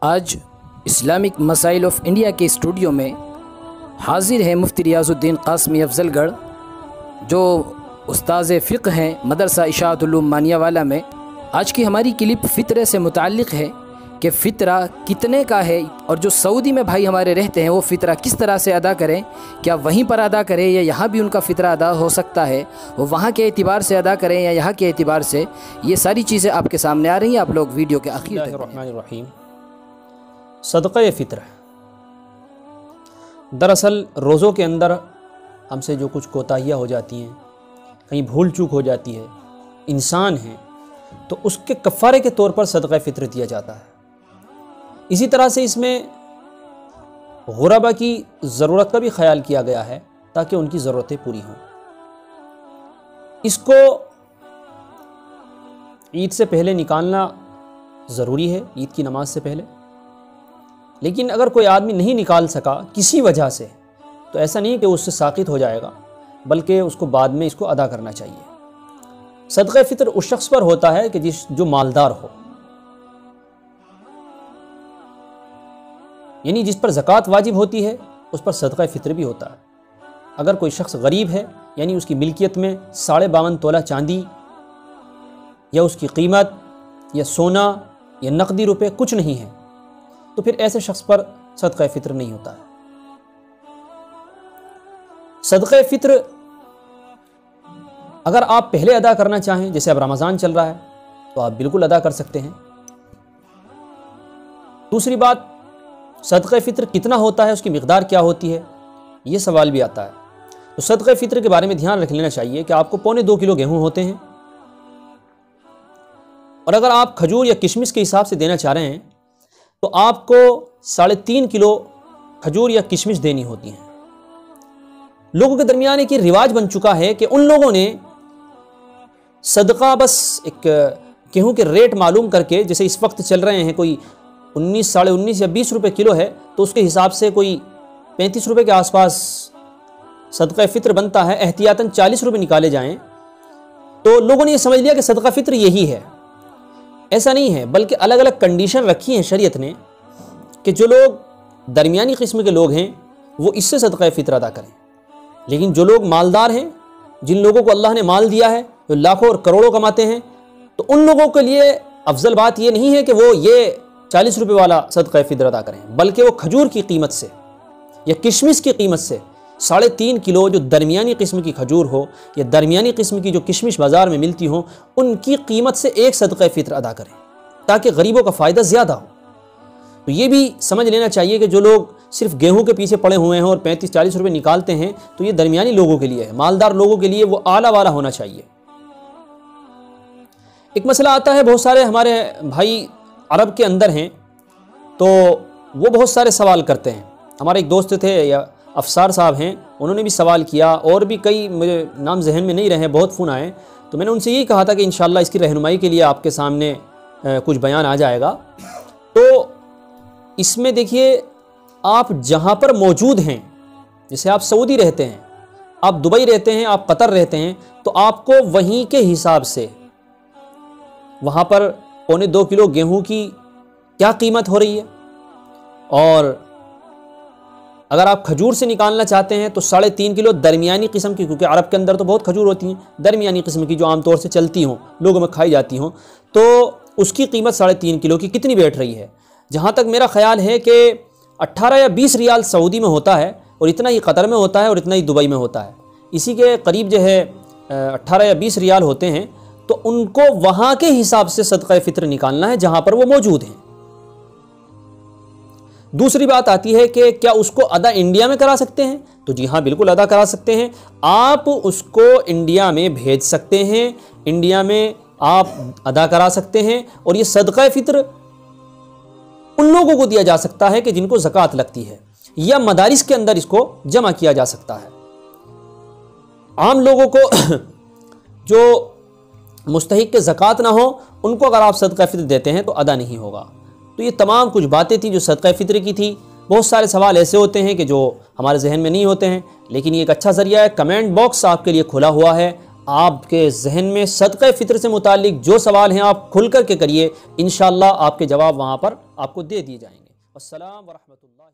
आज इस्लामिक मसाइल of India के स्टूडियो में हाजिर है मुफ्ती रियाजुद्दीन कासमी अफजलगढ़, जो उस्ताज़ फ़िक़्ह हैं मदरसा इशाअतुल उलूम मानियावाला में। आज की हमारी क्लिप फ़ितरे से मुताल्लिक़ है कि फ़ितरा कितने का है, और जो सऊदी में भाई हमारे रहते हैं वो फ़ितरा किस तरह से अदा करें, क्या वहीं पर अदा करें या यहाँ भी उनका फ़ितरा अदा हो सकता है, वो वहाँ के एतिबार से अदा करें या यहाँ के एतिबार से, ये सारी चीज़ें आपके सामने आ रही हैं। आप लोग वीडियो के आखिर तक। सदक़े फ़ित्र, दरअसल रोज़ों के अंदर हमसे जो कुछ कोताहियाँ हो जाती हैं, कहीं भूल चूक हो जाती है, इंसान है तो उसके कफ़ारे के तौर पर सदक़े फ़ित्र दिया जाता है। इसी तरह से इसमें गुरबा की ज़रूरत का भी ख्याल किया गया है ताकि उनकी ज़रूरतें पूरी हों। इसको ईद से पहले निकालना ज़रूरी है, ईद की नमाज से पहले। लेकिन अगर कोई आदमी नहीं निकाल सका किसी वजह से, तो ऐसा नहीं कि उससे साक़ित हो जाएगा, बल्कि उसको बाद में इसको अदा करना चाहिए। सदक़े फ़ित्र उस शख्स पर होता है कि जो मालदार हो, यानी जिस पर ज़कात वाजिब होती है उस पर सदक़े फ़ित्र भी होता है। अगर कोई शख्स गरीब है, यानी उसकी मिल्कियत में 52.5 तोला चांदी या उसकी कीमत या सोना या नकदी रुपए कुछ नहीं है, तो फिर ऐसे शख्स पर सदक़े फ़ित्र नहीं होता है। सदक़े फ़ित्र अगर आप पहले अदा करना चाहें, जैसे अब रमज़ान चल रहा है, तो आप बिल्कुल अदा कर सकते हैं। दूसरी बात, सदक़े फ़ित्र कितना होता है, उसकी मिक़दार क्या होती है, ये सवाल भी आता है। तो सदक़े फ़ित्र के बारे में ध्यान रख लेना चाहिए कि आपको 1.25 किलो गेहूँ होते हैं, और अगर आप खजूर या किशमिश के हिसाब से देना चाह रहे हैं तो आपको 3.5 किलो खजूर या किशमिश देनी होती हैं। लोगों के दरमियान एक रिवाज बन चुका है कि उन लोगों ने सदका बस एक गेहूं के रेट मालूम करके, जैसे इस वक्त चल रहे हैं कोई 19, 19.5 या 20 रुपए किलो है, तो उसके हिसाब से कोई 35 रुपए के आसपास सदका फ़ित्र बनता है, एहतियातन 40 रुपए निकाले जाएं, तो लोगों ने ये समझ लिया कि सदका फ़ित्र यही है। ऐसा नहीं है, बल्कि अलग अलग कंडीशन रखी हैं शरीयत ने कि जो लोग दरमियानी किस्म के लोग हैं वो इससे सदका फ़ित्र अदा करें। लेकिन जो लोग मालदार हैं, जिन लोगों को अल्लाह ने माल दिया है, जो लाखों और करोड़ों कमाते हैं, तो उन लोगों के लिए अफजल बात ये नहीं है कि वो ये 40 रुपये वाला सदका फ़ित्र अदा करें, बल्कि वो खजूर की कीमत से या किशमिश की कीमत से 3.5 किलो जो दरमियानी किस्म की खजूर हो या दरमियानी किस्म की जो किशमिश बाज़ार में मिलती हो, उनकी कीमत से एक सदका फ़ित्र अदा करें ताकि गरीबों का फ़ायदा ज़्यादा हो। तो ये भी समझ लेना चाहिए कि जो लोग सिर्फ गेहूं के पीछे पड़े हुए हैं और 35-40 रुपये निकालते हैं, तो ये दरमियानी लोगों के लिए है। मालदार लोगों के लिए वो आला वाला होना चाहिए। एक मसला आता है, बहुत सारे हमारे भाई अरब के अंदर हैं तो वो बहुत सारे सवाल करते हैं। हमारे एक दोस्त थे, या अफसार साहब हैं, उन्होंने भी सवाल किया, और भी कई, मुझे नाम जहन में नहीं रहे, बहुत फ़ोन आए। तो मैंने उनसे यही कहा था कि इंशाअल्लाह इसकी रहनुमाई के लिए आपके सामने कुछ बयान आ जाएगा। तो इसमें देखिए, आप जहाँ पर मौजूद हैं, जैसे आप सऊदी रहते हैं, आप दुबई रहते हैं, आप कतर रहते हैं, तो आपको वहीं के हिसाब से वहाँ पर 1.25 किलो गेहूं की क्या कीमत हो रही है, और अगर आप खजूर से निकालना चाहते हैं तो 3.5 किलो दरमियानी किस्म की, क्योंकि अरब के अंदर तो बहुत खजूर होती हैं, दरमियानी किस्म की जो आमतौर से चलती हों, लोगों में खाई जाती हों, तो उसकी कीमत 3.5 किलो की कितनी बैठ रही है। जहाँ तक मेरा ख्याल है कि 18 या 20 रियाल सऊदी में होता है, और इतना ही कतर में होता है, और इतना ही दुबई में होता है। इसी के करीब जो है 18 या 20 रियाल होते हैं, तो उनको वहाँ के हिसाब से सदका फ़ित्र निकालना है जहाँ पर वो मौजूद हैं। दूसरी बात आती है कि क्या उसको अदा इंडिया में करा सकते हैं, तो जी हाँ, बिल्कुल अदा करा सकते हैं। आप उसको इंडिया में भेज सकते हैं, इंडिया में आप अदा करा सकते हैं, और ये सदका फ़ित्र उन लोगों को दिया जा सकता है कि जिनको ज़कात लगती है, या मदारिस के अंदर इसको जमा किया जा सकता है। आम लोगों को जो मुस्तहिक के ज़कात ना हो, उनको अगर आप सदका फ़ित्र देते हैं तो अदा नहीं होगा। तो ये तमाम कुछ बातें थी जो सदका फ़ित्र की थी। बहुत सारे सवाल ऐसे होते हैं कि जो हमारे जहन में नहीं होते हैं, लेकिन ये एक अच्छा ज़रिया है। कमेंट बॉक्स आपके लिए खुला हुआ है, आपके जहन में सदक़े फ़ित्र से मुतालिक जो सवाल हैं आप खुल कर के करिए, इंशाअल्लाह आपके जवाब वहाँ पर आपको दे दिए जाएंगे। अस्सलाम व रहमतुल्लाहि।